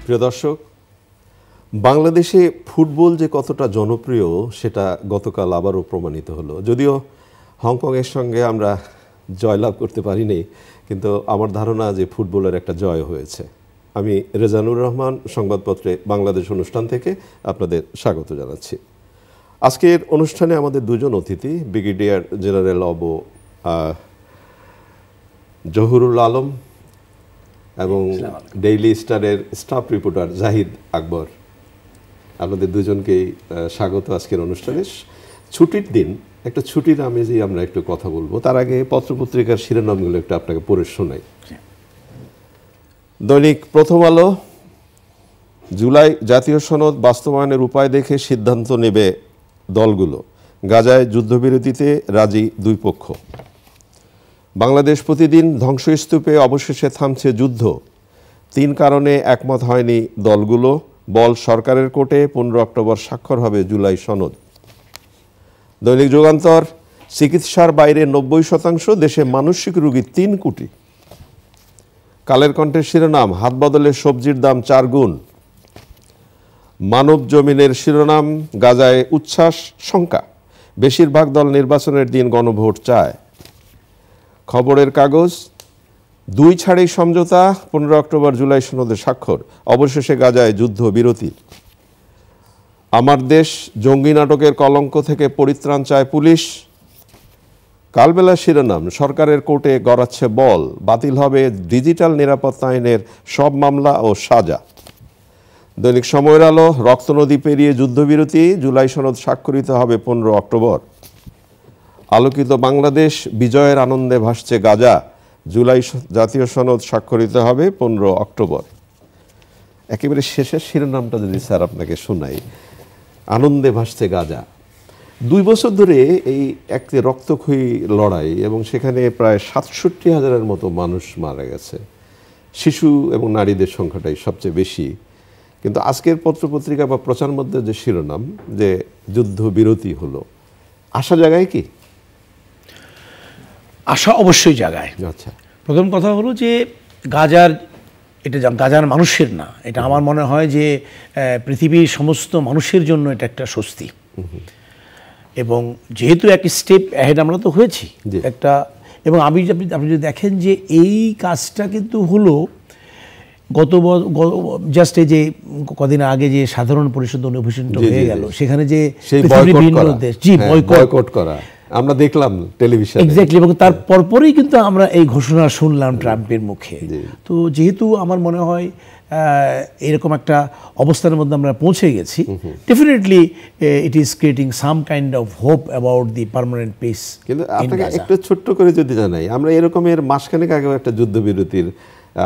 প্রিয় দর্শক, বাংলাদেশে ফুটবল যে কতটা জনপ্রিয় সেটা গতকাল আবারও প্রমাণিত হলো। যদিও হংকংয়ের সঙ্গে আমরা জয়লাভ করতে পারিনি, কিন্তু আমার ধারণা যে ফুটবলের একটা জয় হয়েছে। আমি রেজানুর রহমান, সংবাদপত্রে বাংলাদেশ অনুষ্ঠান থেকে আপনাদের স্বাগত জানাচ্ছি। আজকের অনুষ্ঠানে আমাদের দুজন অতিথি, brigadier general of Zahurul Alam এবং ডেইলি স্টারের স্টাফ রিপোর্টার জাহিদ আকবর। আপনাদের দুজনকেই স্বাগত আজকের অনুষ্ঠানে। ছুটির দিন, একটা ছুটির আমেজেই আমরা একটু কথা বলবো। তার আগে পত্রপত্রিকার শিরোনামগুলো একটু আপনাকে পড়ে শোনাই। দৈনিক প্রথম আলো, জুলাই জাতীয় সনদ বাস্তবায়নের উপায় দেখে সিদ্ধান্ত নেবে দলগুলো, গাজায় যুদ্ধবিরতিতে রাজি দুই পক্ষ। বাংলাদেশ প্রতিদিন, ধ্বংসস্তূপে অবশেষে থামছে যুদ্ধ, 3 কারণে একমত হয়নি দলগুলো, বল সরকারের কোর্টে, 15 অক্টোবর স্বাক্ষর হবে জুলাই সনদ। দৈনিক যুগান্তর, চিকিৎসার বাইরে 90%, দেশে মানসিক রোগী 3 কোটি। কালের কণ্ঠের শিরোনাম, হাত বদলে সবজির দাম 4 গুণ। মানব জমিনের শিরোনাম, গাজায় উচ্ছ্বাস শঙ্কা, বেশিরভাগ দল নির্বাচনের দিন গণভোট চায়। খবরের কাগজ, 2 ছাড়েই সমঝোতা, 15 অক্টোবর জুলাই সনদে স্বাক্ষর, অবশেষে গাজায় যুদ্ধ বিরতি। আমার দেশ, জঙ্গি নাটকের কলঙ্ক থেকে পরিত্রাণ চায় পুলিশ। কালবেলা শিরোনাম, সরকারের কোর্টে গড়াচ্ছে বল, বাতিল হবে ডিজিটাল নিরাপত্তা আইনের সব মামলা ও সাজা। দৈনিক সময়ের আলো, রক্তনদী পেরিয়ে যুদ্ধবিরতি, জুলাই সনদ স্বাক্ষরিত হবে 15 অক্টোবর। আলোকিত বাংলাদেশ, বিজয়ের আনন্দে ভাসছে গাজা, জুলাই জাতীয় সনদ স্বাক্ষরিত হবে 15 অক্টোবর। একেবারে শেষের শিরোনামটা যদি স্যার আপনাকে শোনাই, আনন্দে ভাসছে গাজা। 2 বছর ধরে এই একটি রক্তক্ষয়ী লড়াই, এবং সেখানে প্রায় 67,000-এর মতো মানুষ মারা গেছে। শিশু এবং নারীদের সংখ্যাটাই সবচেয়ে বেশি। কিন্তু আজকের পত্রপত্রিকা বা প্রচার মধ্যে যে শিরোনাম, যে যুদ্ধ বিরতি হলো, আশা জায়গায় কি? আশা অবশ্যই জায়গায়। আচ্ছা, প্রথম কথা হলো যে এটা গাজার মানুষের না, এটা আমার মনে হয় যে পৃথিবীর সমস্ত মানুষের জন্য এটা একটা স্বস্তি। এবং যেহেতু এক স্টেপ অ্যাহেড আমরা তো হয়েছি একটা, এবং আপনি যদি দেখেন যে এই কাজটা কিন্তু হলো জাস্ট এই যে কদিন আগে যে সাধারণ পরিষদ অভিষিক্ত হয়ে গেল, সেখানে যে বিভিন্ন দেশ বয়কট করা আমরা দেখলাম টেলিভিশনে, এক্স্যাক্টলি, এবং তার পরপরই কিন্তু আমরা এই ঘোষণা শুনলাম ট্রাম্পের মুখে। তো যেহেতু আমার মনে হয় এরকম একটা অবস্থানের মধ্যে আমরা পৌঁছে গেছি, definitely it is creating some kind of hope about the permanent piece. কিন্তু আপনাকে একটু ছোট্ট করে যদি জানাই, আমরা এরকমের মাসখানেক আগেও একটা যুদ্ধবিরতির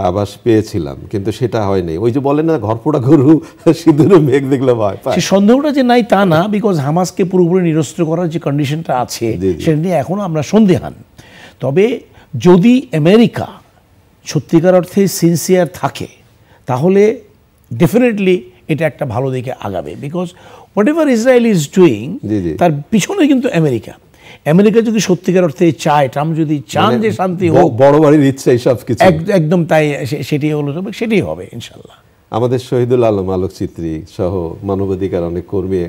আভাস পেয়েছিলাম, কিন্তু সেটা হয়নি। ওই যে বলে না, ঘরপোড়া গরু সিঁদুরে মেঘ দেখলে ভয় পায়, সে সন্দেহটা যে নাই তা না, বিকজ হামাসকে পুরোপুরি নিরস্ত্র করার যে কন্ডিশনটা আছে সেটা নিয়ে এখনও আমরা সন্দেহান। তবে যদি আমেরিকা সত্যিকার অর্থে সিনসিয়ার থাকে, তাহলে ডেফিনেটলি এটা একটা ভালো দিকে আগাবে। Because what ever Israel is doing, তার পিছনে কিন্তু আমেরিকা যদি সত্যিকার অর্থে চায়, ট্রাম্প যদি চান যে শান্তি হোক, বড় বাড়ির ইচ্ছা সব কিছু একদম তাই, সেটি হলো, সেটাই হবে ইনশাল্লাহ। আমাদের শহীদুল আলম আলোকচিত্রী সহ মানবাধিকার অনেক কর্মী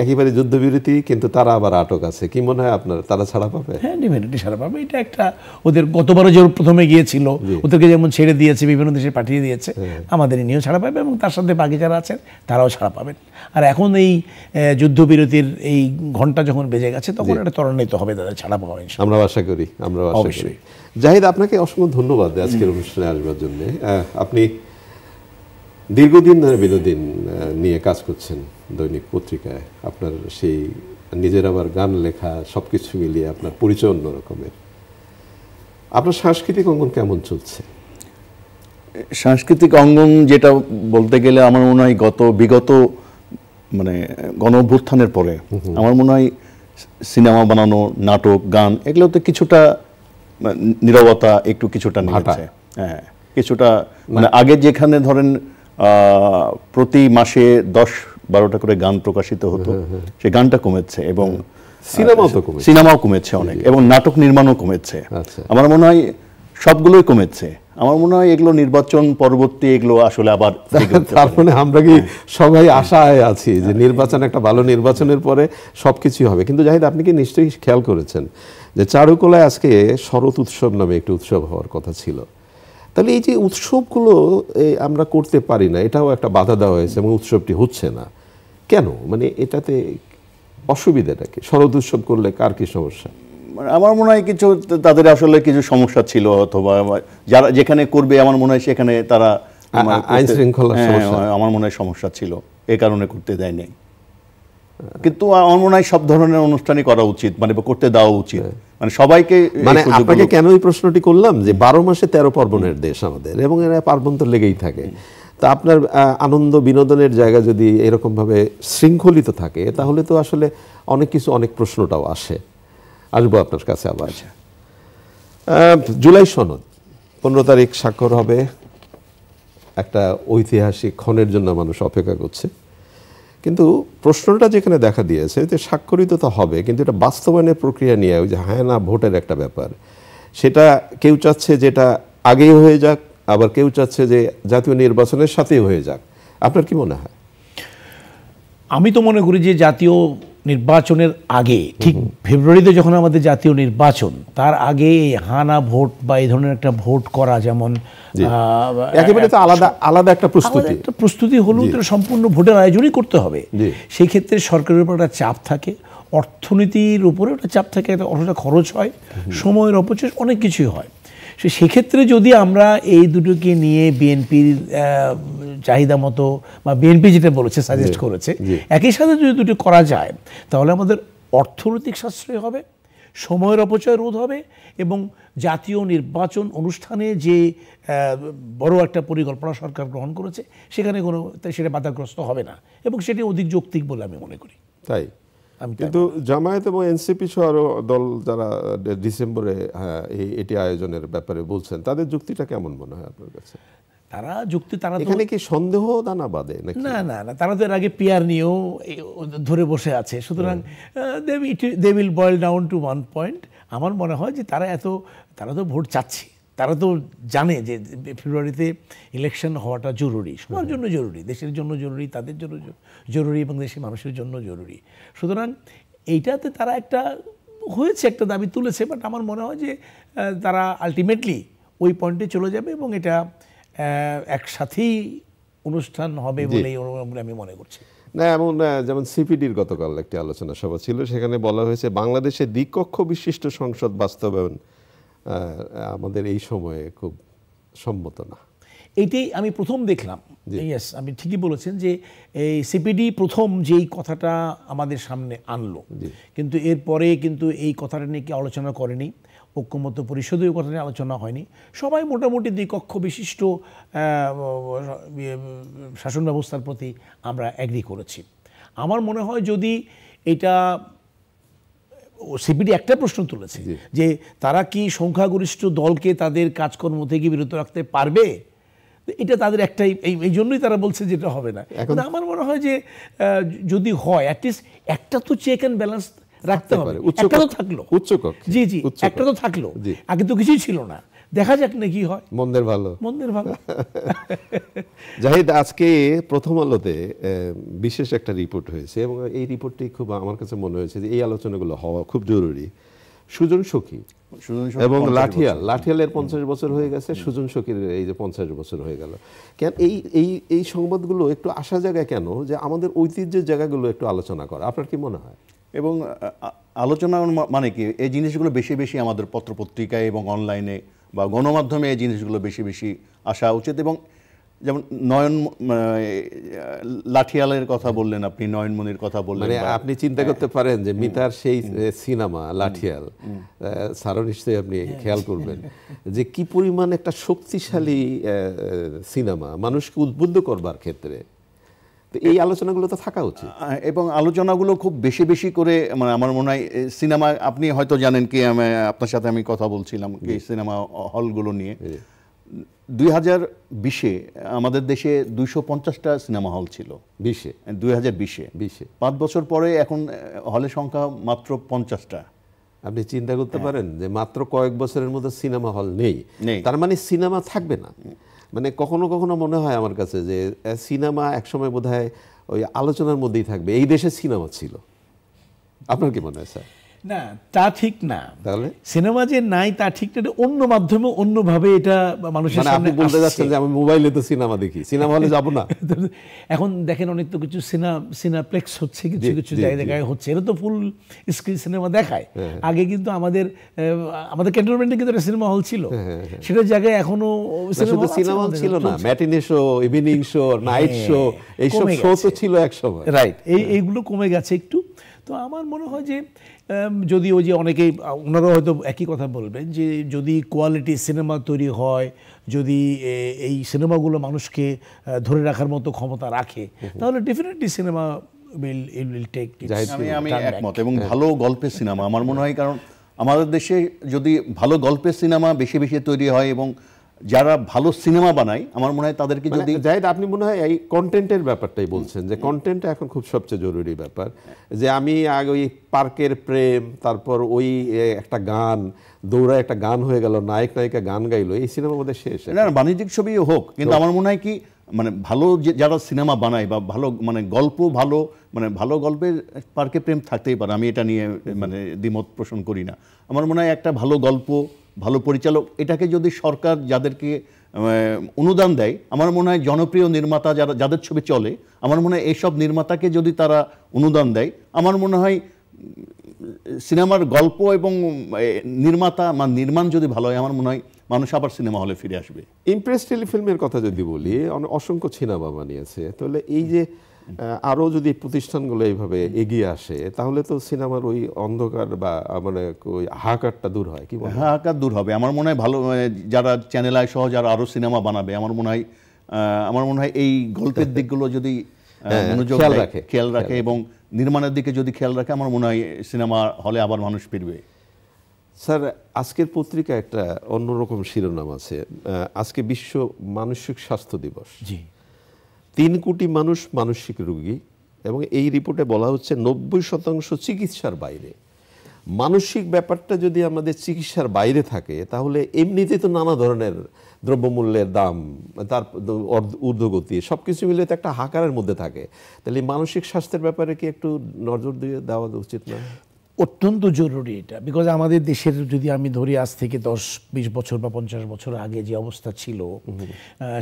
একেবারে যুদ্ধবিরতি, কিন্তু তারা আবার আটক আছে। কি মনে হয় আপনার, তারা ছাড়া পাবে? হ্যাঁ, ডেফিনেটলি ছাড়া পাবে। এটা একটা ওদের গতবারও যে প্রথমে গিয়েছিল, ওদেরকে যেমন ছেড়ে দিয়েছে, বিভিন্ন দেশে পাঠিয়ে দিয়েছে, আমাদের নিয়েও ছাড়া পাবে, এবং তার সাথে বাকি যারা আছেন তারাও ছাড়া পাবেন। আর এখন এই যুদ্ধবিরতির এই ঘন্টা যখন বেজে গেছে, তখন এটা ত্বরান্বিত হবে তাদের ছাড়া পাওয়া। আমরা আশা করি, অবশ্যই। জাহিদ, আপনাকে অসংখ্য ধন্যবাদ আজকের অনুষ্ঠানে আসবার জন্য। আপনি দীর্ঘদিন ধরে বিনোদন নিয়ে কাজ করছেন দৈনিক পত্রিকায়। আপনার সেই নিজের আবার গান লেখা সবকিছু মিলিয়ে আপনার পরিচয় অন্য রকমের। আপনার সাংস্কৃতিক অঙ্গন কেমন চলছে? সাংস্কৃতিক অঙ্গন যেটা বলতে গেলে আমার মনে হয় বিগত মানে গণ অভ্যুত্থানের পরে আমার মনে হয় সিনেমা বানানো, নাটক, গান, এগুলোতে কিছুটা নীরবতা, কিছুটা নেমেছে। হ্যাঁ, কিছুটা মানে আগে যেখানে ধরেন প্রতি মাসে 10-12টা করে গান প্রকাশিত হতো, সেই গানটা কমেছে, এবং সিনেমাও কমেছে অনেক, এবং নাটক নির্মাণও কমেছে। আমার মনে হয় সবগুলোই কমেছে। আমার মনে হয় এগুলো নির্বাচন পরবর্তী এগুলো আসলে আবার তার মানে আমরা কি সবাই আশায় আছি যে নির্বাচন, একটা ভালো নির্বাচনের পরে সবকিছুই হবে। কিন্তু জাহিদ, আপনি কি নিশ্চয়ই খেয়াল করেছেন যে চারুকলায় আজকে শরৎ উৎসব নামে একটি উৎসব হওয়ার কথা ছিল। তাহলে এই যে উৎসবগুলো আমরা করতে পারি না, এটাও একটা বাধা দেওয়া হয়েছে এবং উৎসবটি হচ্ছে না কেন? মানে এটাতে অসুবিধাটা কি? শরৎ উৎসব করলে কার কি সমস্যা? আমার মনে হয় কিছু তাদের আসলে কিছু সমস্যা ছিল, অথবা যারা যেখানে করবে আমার মনে হয় সেখানে তারা আইন শৃঙ্খলার সমস্যা, আমার মনে হয় সমস্যা ছিল, এই কারণে করতে দেয় নাই। কিন্তু আমার মনে হয় সব ধরনের অনুষ্ঠানই করা উচিত, মানে করতে দেওয়া উচিত, মানে সবাইকে। মানে আপনাকে কেন এই প্রশ্নটি করলাম যে 12 মাসে 13 পার্বণের দেশ আমাদের, এবং এরা পার্বণ তো লেগেই থাকে। তা আপনার আনন্দ বিনোদনের জায়গা যদি এরকমভাবে শৃঙ্খলিত থাকে তাহলে তো আসলে অনেক কিছু, অনেক প্রশ্নটাও আসে। আসবো আপনার কাছে আবার। জুলাই সনদ 15 তারিখ স্বাক্ষর হবে। একটা ঐতিহাসিক ক্ষণের জন্য মানুষ অপেক্ষা করছে। কিন্তু প্রশ্নটা যেখানে দেখা দিয়েছে যে স্বাক্ষরিত তো হবে, কিন্তু এটা বাস্তবায়নের প্রক্রিয়া নিয়ে ওই যে হ্যাঁ না ভোটের একটা ব্যাপার, সেটা কেউ চাচ্ছে যেটা আগেই হয়ে যাক, আবার কেউ চাচ্ছে যে জাতীয় নির্বাচনের সাথেই হয়ে যাক। আপনার কি মনে হয়? আমি তো মনে করি যে জাতীয় নির্বাচনের আগে, ঠিক ফেব্রুয়ারিতে যখন আমাদের জাতীয় নির্বাচন, তার আগে এই হানা ভোট বা এই ধরনের একটা ভোট করা, যেমন একেবারে তো আলাদা আলাদা একটা প্রস্তুতি হলেও তো সম্পূর্ণ ভোটের আয়োজনই করতে হবে। সেই ক্ষেত্রে সরকারের উপর একটা চাপ থাকে, অর্থনীতির উপরে একটা চাপ থাকে, একটা খরচ হয়, সময়ের অপচয়, অনেক কিছুই হয়। সেক্ষেত্রে যদি আমরা এই দুটোকে নিয়ে বিএনপির চাহিদা মতো বা বিএনপি যেটা বলেছে, সাজেস্ট করেছে, একই সাথে যদি দুটো করা যায় তাহলে আমাদের অর্থনৈতিক সাশ্রয় হবে, সময়ের অপচয় রোধ হবে, এবং জাতীয় নির্বাচন অনুষ্ঠানে যে বড় একটা পরিকল্পনা সরকার গ্রহণ করেছে সেখানে সেটা বাধাগ্রস্ত হবে না, এবং সেটি অধিক যৌক্তিক বলে আমি মনে করি। তাই কিন্তু জামায়াত এবং এনসিপি সহ আরো দল যারা ডিসেম্বরে এটি আয়োজনের ব্যাপারে বলছেন, তাদের যুক্তিটা কেমন মনে হয় আপনার কাছে? তারা এখানে কি সন্দেহ দানা বাঁধে নাকি? না, তারা তো এর আগে পিআর নিয়েও ধরে বসে আছে। সুতরাং they will boil down to one point. আমার মনে হয় যে তারা তো ভোট চাচ্ছে, তারা তো জানে যে ফেব্রুয়ারিতে ইলেকশন হওয়াটা জরুরি, সবার জন্য জরুরি, দেশের জন্য জরুরি, তাদের জন্য জরুরি, এবং দেশের মানুষের জন্য জরুরি। সুতরাং এইটাতে তারা একটা দাবি তুলেছে, বাট আমার মনে হয় যে তারা আলটিমেটলি ওই পয়েন্টে চলে যাবে, এবং এটা একসাথেই অনুষ্ঠান হবে বলে আমি মনে করছি। না, এমন যেমন সিপিডির গতকাল একটি আলোচনা সভা ছিল, সেখানে বলা হয়েছে বাংলাদেশে দ্বিকক্ষ বিশিষ্ট সংসদ বাস্তবায়ন আমাদের এই সময়ে খুব সম্মত না। এইটাই আমি প্রথম দেখলাম। ইয়েস, আপনি ঠিকই বলেছেন যে এই সিপিডি প্রথম যেই কথাটা আমাদের সামনে আনলো, কিন্তু এরপরে কিন্তু এই কথাটা নিয়ে কি আলোচনা করেনি, ঐক্যমত্য পরিষদেও কথা নিয়ে আলোচনা হয়নি। সবাই মোটামুটি দ্বিকক্ষ বিশিষ্ট শাসন ব্যবস্থার প্রতি আমরা অ্যাগ্রি করেছি। আমার মনে হয় যদি এটা সিপিডি একটা প্রশ্ন তুলেছে যে তারা কি সংখ্যাগরিষ্ঠ দলকে তাদের কাজকর্ম থেকে বিরত রাখতে পারবে, এটা তাদের একটাই, এই জন্যই তারা বলছে যেটা হবে না। কিন্তু আমার মনে হয় যে যদি হয়, অ্যাটলিস্ট একটা তো চেক অ্যান্ড ব্যালেন্স রাখতে হবে। একটা তো থাকলো, জি, একটা তো থাকলো, আগে তো কিছুই ছিল না। দেখা যাক না কি হয়, মন্দের ভালো। জাহিদ, আজকে প্রথম আলোতে বিশেষ একটা রিপোর্ট হয়েছে, এবং এই রিপোর্টটি খুব আমার কাছে মনে হয়েছে যে এই আলোচনাগুলো হওয়া খুব জরুরি। সুজন সখী এবং লাঠিয়ালের 50 বছর হয়ে গেছে, সুজন সখীর এই যে 50 বছর হয়ে গেল। কেন এই সংবাদগুলো একটু আসা জায়গায় কেন যে আমাদের ঐতিহ্যের জায়গাগুলো একটু আলোচনা করা, আপনার কি মনে হয়? এবং আলোচনা মানে কি, এই জিনিসগুলো বেশি বেশি আমাদের পত্রপত্রিকায় এবং অনলাইনে বা গণমাধ্যমে এই জিনিসগুলো বেশি বেশি আসা উচিত। এবং যেমন লাঠিয়ালের কথা বললেন আপনি, নয়নমণির কথা বললেন, মানে আপনি চিন্তা করতে পারেন যে মিতার সেই সিনেমা লাঠিয়াল, স্যারও নিশ্চয়ই আপনি খেয়াল করবেন যে কি পরিমাণ একটা শক্তিশালী সিনেমা মানুষকে উদ্বুদ্ধ করবার ক্ষেত্রে। তো এই আলোচনাগুলো তো থাকা উচিত, এবং আলোচনাগুলো খুব বেশি বেশি করে, মানে আমার মনে হয় সিনেমা, আপনি হয়তো জানেন কি, আপনার সাথে আমি কথা বলছিলাম এই সিনেমা হলগুলো নিয়ে। 2020-এ আমাদের দেশে 250টা সিনেমা হল ছিল, 2020-এ 5 বছর পরে এখন হলের সংখ্যা মাত্র 50টা। আপনি চিন্তা করতে পারেন যে মাত্র কয়েক বছরের মধ্যে সিনেমা হল নেই, নেই। তার মানে সিনেমা থাকবে না। মানে কখনো কখনো মনে হয় আমার কাছে যে সিনেমা একসময় বোধহয় ওই আলোচনার মধ্যেই থাকবে, এই দেশে সিনেমা ছিল। আপনার কি মনে হয় স্যার? না, তা ঠিক না। তাহলে সিনেমা যে নাই তা ঠিক না, অন্য মাধ্যমে অন্যভাবে এটা মানুষের মানে আপনি সামনে বলতে আসছে। যাচ্ছেন যে আমি মোবাইলে তো সিনেমা দেখি, সিনেমা হলে যাব না? এখন দেখেন অনেক তো কিছু সিনাপ্লেক্স হচ্ছে, কিছু জি, কিছু জি, জায়গায় হচ্ছে, এটা তো ফুল স্ক্রিন সিনেমা দেখায়। আগে কিন্তু আমাদের ক্যান্টনমেন্টে কিন্তু একটা সিনেমা হল ছিল, সেটার জায়গায় এখনো শুধু সিনেমা হল ছিল না, matinee show, evening show, night show, এইসব শো তো ছিল এক সময়। রাইট, এইগুলো কমে গেছে একটু। তো আমার মনে হয় যে যদি ওই যে অনেকেই ওনারা হয়তো একই কথা বলবেন যে যদি কোয়ালিটি সিনেমা তৈরি হয়, যদি এই সিনেমাগুলো মানুষকে ধরে রাখার মতো ক্ষমতা রাখে, তাহলে ডেফিনেটলি সিনেমা উইল টেক। আমি একমত। এবং ভালো গল্পের সিনেমা আমার মনে হয়, কারণ আমাদের দেশে যদি ভালো গল্পের সিনেমা বেশি বেশি তৈরি হয় এবং যারা ভালো সিনেমা বানায়, আমার মনে হয় তাদেরকে যদি জাহিদ, আপনি মনে হয় এই কন্টেন্টের ব্যাপারটাই বলছেন, যে কন্টেন্টটা এখন খুব সবচেয়ে জরুরি ব্যাপার। যে আমি আগে ওই পার্কের প্রেম, তারপর ওই একটা গান দৌড়া একটা গান হয়ে গেল, নায়ক নায়িকা গান গাইলো, এই সিনেমা বোধহয় শেষ। না, বাণিজ্যিক ছবিও হোক, কিন্তু আমার মনে হয় কি মানে ভালো যারা সিনেমা বানায় বা ভালো মানে গল্প ভালো, মানে ভালো গল্পের পার্কে প্রেম থাকতেই পারে, আমি এটা নিয়ে মানে দ্বিমত পোষণ করি না। আমার মনে হয় একটা ভালো গল্প, ভালো পরিচালক, এটাকে যদি সরকার যাদেরকে অনুদান দেয়, আমার মনে হয় জনপ্রিয় নির্মাতা যাদের ছবি চলে, আমার মনে হয় এইসব নির্মাতাকে যদি তারা অনুদান দেয়, আমার মনে হয় সিনেমার গল্প এবং নির্মাতা নির্মাণ যদি ভালো হয়, আমার মনে হয় মানুষ আবার সিনেমা হলে ফিরে আসবে। ইমপ্রেস টেলিফিল্মের কথা যদি বলি, অসংখ্য সিনেমা বানিয়েছে, তাহলে এই যে আরও যদি প্রতিষ্ঠানগুলো এইভাবে এগিয়ে আসে, তাহলে তো সিনেমার ওই অন্ধকার বা মানে ওই হাহাকারটা দূর হয়। কি হাহাকার দূর হবে আমার মনে হয়। ভালো যারা চ্যানেল আই সহ যারা আরও সিনেমা বানাবে, আমার মনে হয় এই গল্পের দিকগুলো যদি মনোযোগ খেয়াল রাখে এবং নির্মাণের দিকে যদি খেয়াল রাখে, আমার মনে হয় সিনেমা হলে আবার মানুষ ফিরবে। স্যার, আজকের পত্রিকা একটা অন্যরকম শিরোনাম আছে, আজকে বিশ্ব মানসিক স্বাস্থ্য দিবস। জি, 3 কোটি মানুষ মানসিক রোগী, এবং এই রিপোর্টে বলা হচ্ছে 90% চিকিৎসার বাইরে। মানসিক ব্যাপারটা যদি আমাদের চিকিৎসার বাইরে থাকে, তাহলে এমনিতেই তো নানা ধরনের দ্রব্যমূল্যের দাম, তার ঊর্ধ্বগতি, সব কিছু মিলে তো একটা হাহাকারের মধ্যে থাকে। তাহলে মানসিক স্বাস্থ্যের ব্যাপারে কি একটু নজর দিয়ে দেওয়া উচিত না? অত্যন্ত জরুরি এটা। বিকজ আমাদের দেশের যদি আমি ধরি আজ থেকে 10-20 বছর বা 50 বছর আগে যে অবস্থা ছিল,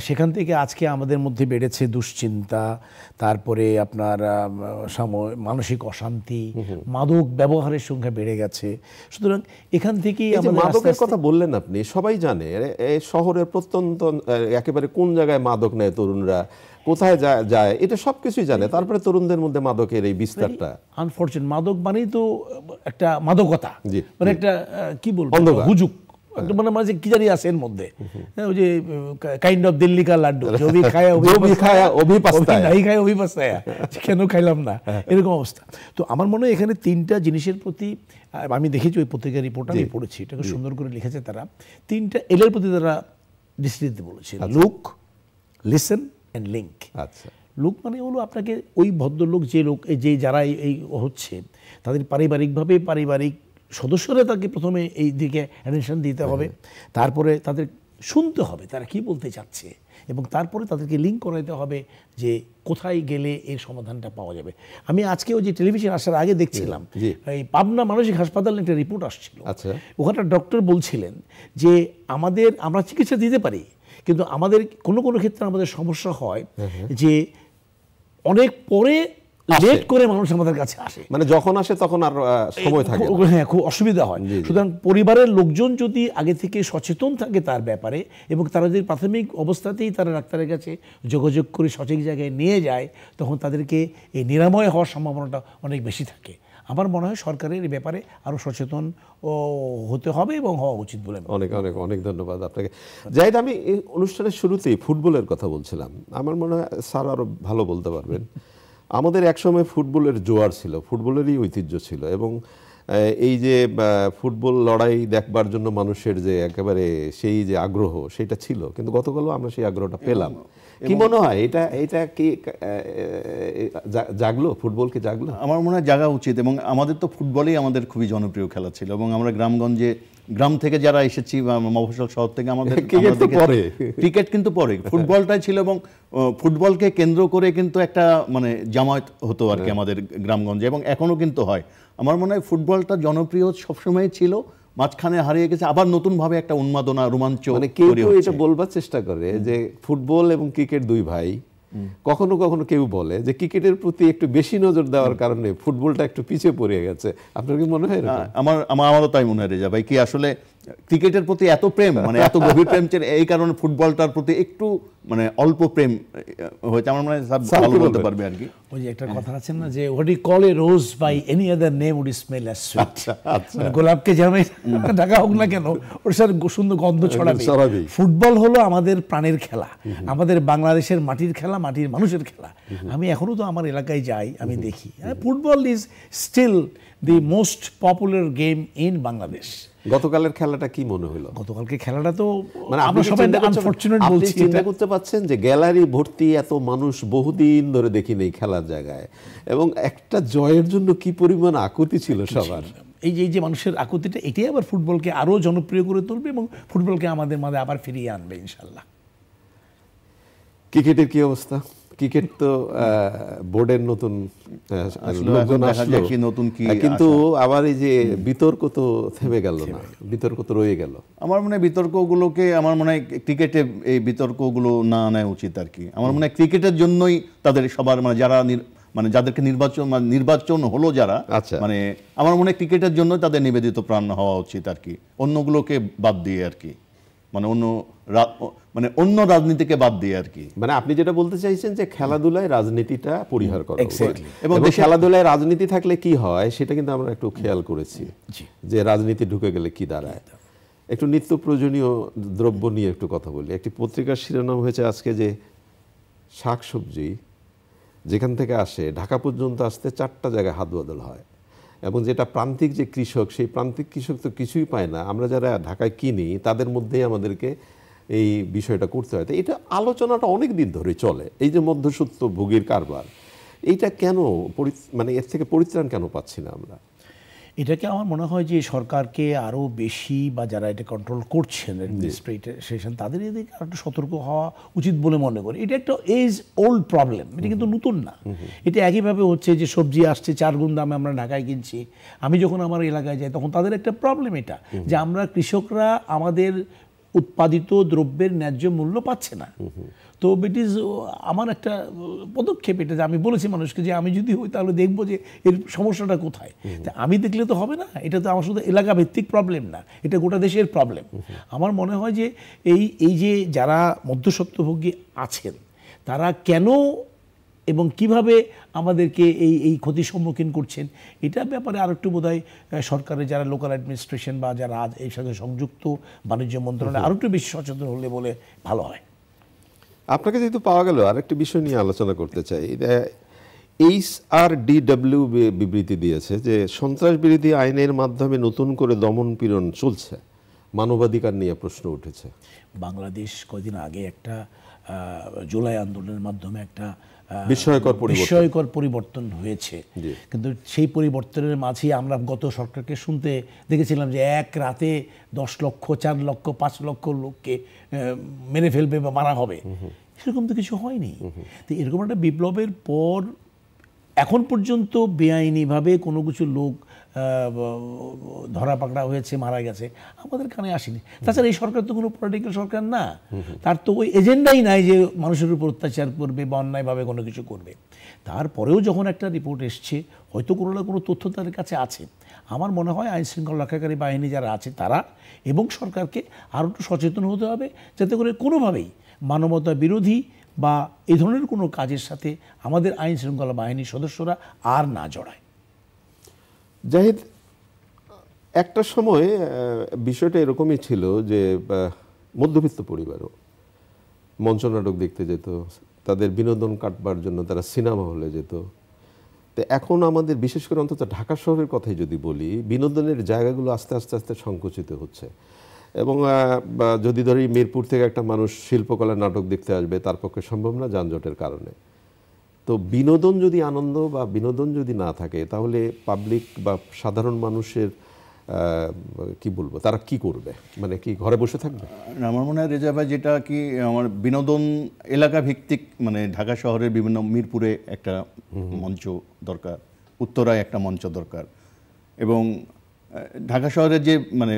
সেখান থেকে আজকে আমাদের মধ্যে বেড়েছে দুশ্চিন্তা, তারপরে আপনার মানসিক অশান্তি, মাদক ব্যবহারের সংখ্যা বেড়ে গেছে। সুতরাং এখান থেকেই মাদকের কথা বললেন আপনি, সবাই জানে শহরের প্রত্যন্ত একেবারে কোন জায়গায় মাদক নেয় তরুণরা, কোথায় যায়, এটা সবকিছুই জানে। তারপরে তরুণদের মধ্যে মাদকের এই বিস্তারটা, আনফরচুনেট, মাদক মানেই তো একটা মাদকতা, মানে একটা কি বলবো, হুজুক, মানে মাঝে কি জানি আছে এর মধ্যে, ওই যে কাইন্ড অফ দিল্লি কা লাড্ডু, জবি খায়া অভি পাস্তায়া, কেন খাইলাম না, এরকম অবস্থা। তো আমার মনে হয় এখানে 3টা জিনিসের প্রতি, আমি দেখেছি ওই পত্রিকার রিপোর্ট আমি পড়েছি, এটাকে সুন্দর করে লিখেছে তারা। 3টা এলের প্রতি তারা দৃষ্টি দিতে বলেছে, লুক, লিসেন এন্ড লিঙ্ক। আচ্ছা, লোক মানে হলো আপনাকে ওই ভদ্রলোক, যে লোক, যে যারা এই হচ্ছে, তাদের পারিবারিক সদস্যরা তাকে প্রথমে এই দিকে অ্যাটেনশন দিতে হবে, তারপরে তাদের শুনতে হবে তারা কি বলতে চাচ্ছে, এবং তারপরে তাদেরকে লিঙ্ক করাইতে হবে যে কোথায় গেলে এর সমাধানটা পাওয়া যাবে। আমি আজকে ওই যে টেলিভিশন আসার আগে দেখছিলাম, এই পাবনা মানসিক হাসপাতালে একটা রিপোর্ট আসছিল। ওখানে ডক্টর বলছিলেন যে আমরা চিকিৎসা দিতে পারি, কিন্তু আমাদের কোনো ক্ষেত্রে আমাদের সমস্যা হয় যে অনেক পরে লেট করে মানুষ আমাদের কাছে আসে, মানে যখন আসে তখন আর সময় থাকে, হ্যাঁ, খুব অসুবিধা হয়। সুতরাং পরিবারের লোকজন যদি আগে থেকে সচেতন থাকে তার ব্যাপারে, এবং তারা যদি প্রাথমিক অবস্থাতেই তারা ডাক্তারের কাছে যোগাযোগ করে সঠিক জায়গায় নিয়ে যায়, তখন তাদেরকে এই নিরাময় হওয়ার সম্ভাবনাটা অনেক বেশি থাকে। আমার মনে হয় সরকারের এই ব্যাপারে আরও সচেতন হতে হবে এবং হওয়া উচিত বলে। অনেক ধন্যবাদ আপনাকে। জাহিদ, আমি এই অনুষ্ঠানের শুরুতেই ফুটবলের কথা বলছিলাম, আমার মনে হয় স্যার আরও ভালো বলতে পারবেন। আমাদের একসময় ফুটবলের জোয়ার ছিল, ফুটবলেরই ঐতিহ্য ছিল, এবং এই যে ফুটবল লড়াই দেখবার জন্য মানুষের যে একেবারে সেই যে আগ্রহ সেটা ছিল, কিন্তু গতকালও আমরা সেই আগ্রহটা পেলাম। কি মনে হয় এটা কি জাগলো, ফুটবল কি জাগলো? আমার মনে হয় জাগা উচিত, এবং আমাদের তো ফুটবলই আমাদের খুবই জনপ্রিয় খেলা ছিল, এবং আমরা গ্রামগঞ্জে গ্রাম থেকে যারা এসেছি বা মফস্বল শহর থেকে আমাদের ক্রিকেট কিন্তু পরে ফুটবলটাই ছিল, এবং ফুটবলকে কেন্দ্র করে কিন্তু একটা মানে জামায়াত হতো আর কি আমাদের গ্রামগঞ্জে, এবং এখনো কিন্তু হয়। আমার মনে হয় ফুটবলটা জনপ্রিয় সবসময় ছিল, মাঝখানে হারিয়ে গেছে, আবার নতুনভাবে একটা উন্মাদনা রোমাঞ্চ। মানে কেউ এটা বলবার চেষ্টা করে যে ফুটবল এবং ক্রিকেট দুই ভাই, কখনো কখনো কেউ বলে যে ক্রিকেটের প্রতি একটু বেশি নজর দেওয়ার কারণে ফুটবলটা একটু পিছিয়ে পড়ে গেছে। আপনার কি মনে হয়? আমারও তাই মনে হয় রেজা ভাই, কি আসলে ক্রিকেটের প্রতি এত প্রেম, মানে এত গভীর প্রেম, এই কারণে ফুটবলটার প্রতি একটু মানে অল্প প্রেম হয়েছে। আমার মনে হয় ভালো বলতে পারবে আর কি। ওই যে একটা কথা আছে না যে what you call a rose by any other name would smell as sweet. গোলাপকে যেমন ঢাকা হোক না কেন ওর সাথে সুন্দর গন্ধ ছড়াবে। ফুটবল হলো আমাদের প্রাণের খেলা, আমাদের বাংলাদেশের মাটির খেলা, মাটির মানুষের খেলা। আমি এখনো তো আমার এলাকায় যাই, আমি দেখি football is still the most popular game in Bangladesh. গতকালের খেলাটা কি মনে হলো? গতকালকে খেলাটা তো মানে আমরা সবাই আনফরচুনেট বলছি, চিন্তা করতে পারছেন যে গ্যালারি ভর্তি এত মানুষ বহুদিন ধরে দেখি নেই খেলার জায়গায়, এবং একটা জয়ের জন্য কি পরিমাণ আকুতি ছিল সবার। এই যে মানুষের আকুতিটা, এটাই আবার ফুটবলকে আরো জনপ্রিয় করে তুলবে এবং ফুটবলকে আমাদের মাঝে আবার ফিরিয়ে আনবে ইনশাল্লাহ। ক্রিকেটের কি অবস্থা? ক্রিকেট তো বোর্ডের নতুন কিন্তু আবার এই যে বিতর্ক তো থেমে গেল না, বিতর্ক তো রয়ে গেল। আমার মনে হয় বিতর্কগুলোকে, আমার মনে হয় ক্রিকেটে এই বিতর্কগুলো না আনা উচিত আর কি। আমার মনে হয় ক্রিকেটের জন্যই তাদের সবার মানে যারা মানে যাদেরকে নির্বাচন হলো যারা, মানে আমার মনে হয় ক্রিকেটের জন্য তাদের নিবেদিত প্রাণ হওয়া উচিত আর কি, অন্যগুলোকে বাদ দিয়ে আর কি, মানে অন্য রাজনীতিকে বাদ দিয়ে আর কি। মানে আপনি যেটা বলতে চাইছেন যে খেলাধুলায় রাজনীতিটা পরিহার করা, এবং খেলাধুলায় রাজনীতি থাকলে কি হয় সেটা কিন্তু আমরা একটু খেয়াল করেছি যে রাজনীতি ঢুকে গেলে কি দাঁড়ায়। একটু নিত্য প্রয়োজনীয় দ্রব্য নিয়ে একটু কথা বলি। একটি পত্রিকার শিরোনাম হয়েছে আজকে যে শাকসবজি যেখান থেকে আসে ঢাকা পর্যন্ত আসতে 4টা জায়গায় হাত বদল হয়, এবং যেটা প্রান্তিক যে কৃষক, সেই প্রান্তিক কৃষক তো কিছুই পায় না, আমরা যারা ঢাকায় কিনি তাদের মধ্যেই আমাদেরকে এই বিষয়টা করতে হয়। তো এটা আলোচনাটা অনেক দিন ধরে চলে, এই যে মধ্যস্বত্ব ভোগীর কারবার, এইটা কেন মানে এর থেকে পরিত্রাণ কেন পাচ্ছি না আমরা? এটাকে আমার মনে হয় যে সরকারকে আরও বেশি, বা যারা এটা কন্ট্রোল করছেন অ্যাডমিনিস্ট্রেশন, তাদের এদিকে আর একটু সতর্ক হওয়া উচিত বলে মনে করি। এটা একটা এজ ওল্ড প্রবলেম, এটা কিন্তু নতুন না। এটা একইভাবে হচ্ছে যে সবজি আসছে 4 গুণ দামে আমরা ঢাকায় কিনছি। আমি যখন আমার এলাকায় যাই তখন তাদের একটা প্রবলেম এটা, যে আমরা কৃষকরা আমাদের উৎপাদিত দ্রব্যের ন্যায্য মূল্য পাচ্ছে না। তো ইট ইজ আমার একটা পদক্ষেপ এটা, যে আমি বলেছি মানুষকে যে আমি যদি হই তাহলে দেখবো যে এর সমস্যাটা কোথায়। আমি দেখলে তো হবে না, এটা তো আমার শুধু এলাকা ভিত্তিক প্রবলেম না, এটা গোটা দেশের প্রবলেম। আমার মনে হয় যে এই যে যারা মধ্যস্বত্বভোগী আছেন তারা কেন এবং কিভাবে আমাদেরকে এই ক্ষতির সম্মুখীন করছেন, এটার ব্যাপারে আর একটু বোধহয় সরকারের যারা লোকাল অ্যাডমিনিস্ট্রেশন বা যারা এর সাথে সংযুক্ত বাণিজ্য মন্ত্রণালয় আরও একটু বেশি সচেতন হলে বলে ভালো হয়। আপনাকে যেহেতু পাওয়া গেল, আরেকটি বিষয় নিয়ে আলোচনা করতে চাই। HRDW বিবৃতি দিয়েছে যে সন্ত্রাস বিরোধী আইনের মাধ্যমে নতুন করে দমন পীড়ন চলছে, মানবাধিকার নিয়ে প্রশ্ন উঠেছে। বাংলাদেশ কয়েকদিন আগে একটা জুলাই আন্দোলনের মাধ্যমে একটা বিস্ময়কর পরিবর্তন হয়েছে, কিন্তু সেই পরিবর্তনের মাঝেই আমরা গত সরকারকে শুনতে দেখেছিলাম যে এক রাতে 10 লক্ষ 4 লক্ষ 5 লক্ষ লোককে মেরে ফেলবে বা মারা হবে, সেরকম তো কিছু হয়নি। তো এরকম একটা বিপ্লবের পর এখন পর্যন্ত বেআইনিভাবে কোনো কিছু লোক ধরা পাকড়া হয়েছে, মারা গেছে, আমাদের কানে আসেনি। তাছাড়া এই সরকার তো কোনো পলিটিক্যাল সরকার না, তার তো ওই এজেন্ডাই নাই যে মানুষের উপর অত্যাচার করবে বা অন্যায়ভাবে কোনো কিছু করবে। তারপরেও যখন একটা রিপোর্ট এসছে, হয়তো কোনো না কোনো তথ্য তাদের কাছে আছে। আমার মনে হয় আইনশৃঙ্খলা রক্ষাকারী বাহিনী যারা আছে তারা এবং সরকারকে আরও একটু সচেতন হতে হবে, যাতে করে কোনোভাবেই মানবতা বিরোধী বা এই ধরনের কোনো কাজের সাথে আমাদের আইন শৃঙ্খলা বাহিনীর সদস্যরা আর না জড়ায়। জাহিদ, একটা সময় বিষয়টা এরকমই ছিল যে মধ্যবিত্ত পরিবারও মঞ্চনাটক দেখতে যেত, তাদের বিনোদন কাটবার জন্য তারা সিনেমা হলে যেত, তো এখন আমাদের বিশেষ করে অন্তত ঢাকা শহরের কথাই যদি বলি, বিনোদনের জায়গাগুলো আস্তে আস্তে আস্তে সংকুচিত হচ্ছে। এবং যদি ধরি মিরপুর থেকে একটা মানুষ শিল্পকলা নাটক দেখতে আসবে, তার পক্ষে সম্ভব না যানজটের কারণে। তো বিনোদন যদি আনন্দ বা বিনোদন যদি না থাকে, তাহলে পাবলিক বা সাধারণ মানুষের কি বলবো, তারা কি করবে? মানে কি ঘরে বসে থাকবে? আমার মনে হয় রেজা ভাই, যেটা কি আমার বিনোদন এলাকা ভিত্তিক, মানে ঢাকা শহরের বিভিন্ন, মিরপুরে একটা মঞ্চ দরকার, উত্তরায় একটা মঞ্চ দরকার, এবং ঢাকা শহরের যে মানে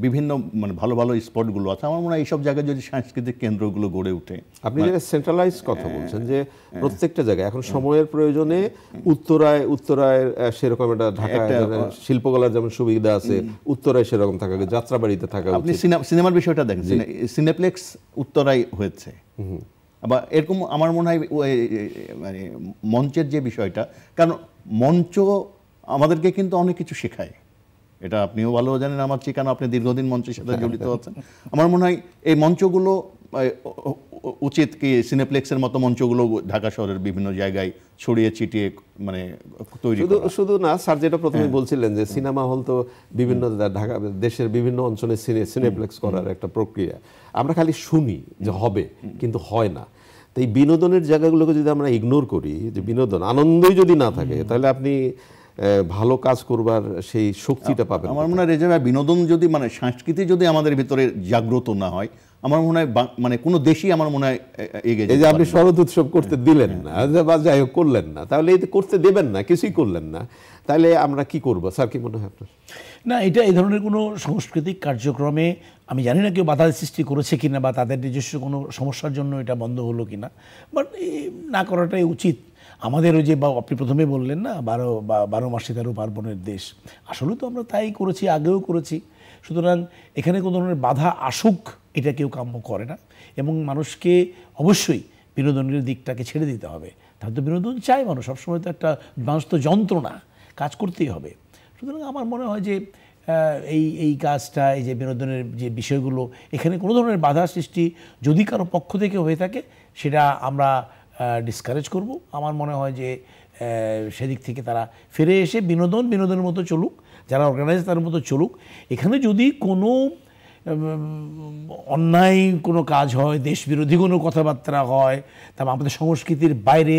বিভিন্ন মানে ভালো ভালো স্পটগুলো আছে, আমার মনে হয় এইসব জায়গায় যদি সাংস্কৃতিক কেন্দ্রগুলো গড়ে ওঠে। আপনি যেটা সেন্ট্রালাইজ কথা বলছেন, যে প্রত্যেকটা জায়গায় এখন সময়ের প্রয়োজনে উত্তরায় সেরকম একটা ঢাকা শিল্পকলার যেমন সুবিধা আছে, উত্তরায় সেরকম থাকা, যাত্রাবাড়িতে থাকা। আপনি সিনেমার বিষয়টা দেখেন, সিনেপ্লেক্স উত্তরায় হয়েছে। আবার এরকম আমার মনে হয় মানে মঞ্চের যে বিষয়টা, কারণ মঞ্চ আমাদেরকে কিন্তু অনেক কিছু শেখায়, এটা আপনিও ভালো জানেন আমার চেয়ে, কারণ আপনি দীর্ঘদিন মঞ্চের সাথে জড়িত আছেন। আমার মনে হয় এই মঞ্চগুলো উচিত কি সিনেপ্লেক্সের মতো মঞ্চগুলো ঢাকা শহরের বিভিন্ন জায়গায় ছড়িয়ে ছিটিয়ে মানে তৈরি করা। শুধু না স্যার, যেটা প্রথমে বলছিলেন যে সিনেমা হল তো বিভিন্ন ঢাকা দেশের বিভিন্ন অঞ্চলে সিনেপ্লেক্স করার একটা প্রক্রিয়া, আমরা খালি শুনি যে হবে, কিন্তু হয় না। তো এই বিনোদনের জায়গাগুলোকে যদি আমরা ইগনোর করি, যে বিনোদন আনন্দই যদি না থাকে, তাহলে আপনি ভালো কাজ করবার সেই শক্তিটা পাবেন। আমার মনে হয় রেজা ভাই, বিনোদন যদি মানে সংস্কৃতি যদি আমাদের ভিতরে জাগ্রত না হয়, আমার মনে হয় মানে কোনো দেশই আমার মনে হয় এগিয়ে যায়। এই যে আপনি শরৎ উৎসব করতে দিলেন না, বা যাই হোক করলেন না, তাহলে এই করতে দেবেন না, কিছুই করলেন না, তাহলে আমরা কি করব? স্যার কি মনে হয় আপনার? না, এটা এই ধরনের কোনো সাংস্কৃতিক কার্যক্রমে আমি জানি না কেউ বাধা সৃষ্টি করেছে কিনা, বা তাদের নিজস্ব কোনো সমস্যার জন্য এটা বন্ধ হলো কিনা, বাট না করাটাই উচিত। আমাদের ওই যে, বা আপনি প্রথমে বললেন না, 12 মাসে 13 পার্বণের দেশ, আসলে তো আমরা তাই করেছি, আগেও করেছি। সুতরাং এখানে কোনো ধরনের বাধা আসুক এটা কেউ কাম্য করে না, এবং মানুষকে অবশ্যই বিনোদনের দিকটাকে ছেড়ে দিতে হবে। তাহলে তো বিনোদন চাই মানুষ সবসময়, তো একটা মানুষ তো যন্ত্রণা, কাজ করতেই হবে। সুতরাং আমার মনে হয় যে এই কাজটা, এই যে বিনোদনের যে বিষয়গুলো, এখানে কোনো ধরনের বাধা সৃষ্টি যদি কারো পক্ষ থেকে হয়ে থাকে, সেটা আমরা ডিসকারেজ করব। আমার মনে হয় যে সেদিক থেকে তারা ফিরে এসে বিনোদনের মতো চলুক, যারা অর্গানাইজ তার মতো চলুক। এখানে যদি কোনো অন্যায় কোনো কাজ হয়, দেশ বিরোধী কোনো কথাবার্তা হয়, তারপর আমাদের সংস্কৃতির বাইরে,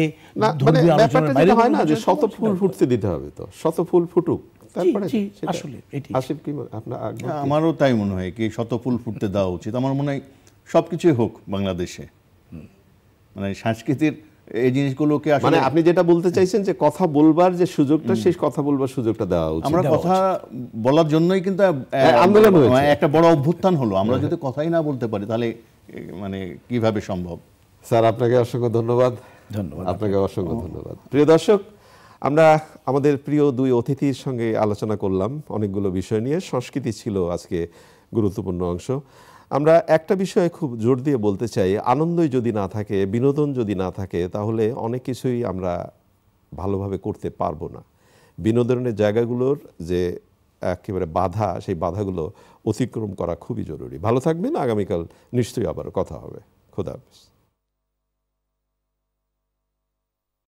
হয় না যে শত ফুল ফুটতে দিতে হবে, তো শত ফুল ফুটুক, তারপরে আসলে আমারও তাই মনে হয় কি শত ফুল ফুটতে দেওয়া উচিত। আমার মনে হয় সবকিছুই হোক বাংলাদেশে, মানে সংস্কৃতির এই জিনিসগুলোকে মানে আপনি যেটা বলতে চাইছেন যে কথা বলবার যে সুযোগটা, সেই কথা বলবার সুযোগটা দেওয়া উচিত। আমরা কথা বলার জন্যই কিন্তু আন্দোলন হয়েছে, একটা বড় অভ্যুত্থান হলো। আমরা যদি কথাই না বলতে পারি, তাহলে মানে কিভাবে সম্ভব? স্যার আপনাকে অসংখ্য ধন্যবাদ। আপনাকে অসংখ্য ধন্যবাদ। প্রিয় দর্শক, আমরা আমাদের প্রিয় দুই অতিথির সঙ্গে আলোচনা করলাম অনেকগুলো বিষয় নিয়ে। সংস্কৃতি ছিল আজকে গুরুত্বপূর্ণ অংশ। আমরা একটা বিষয়ে খুব জোর দিয়ে বলতে চাই, আনন্দই যদি না থাকে, বিনোদন যদি না থাকে, তাহলে অনেক কিছুই আমরা ভালোভাবে করতে পারবো না। বিনোদনের জায়গাগুলোর যে একেবারে বাধা, সেই বাধাগুলো অতিক্রম করা খুবই জরুরি। ভালো থাকবেন, আগামীকাল নিশ্চয়ই আবার কথা হবে। খোদা হাফেজ।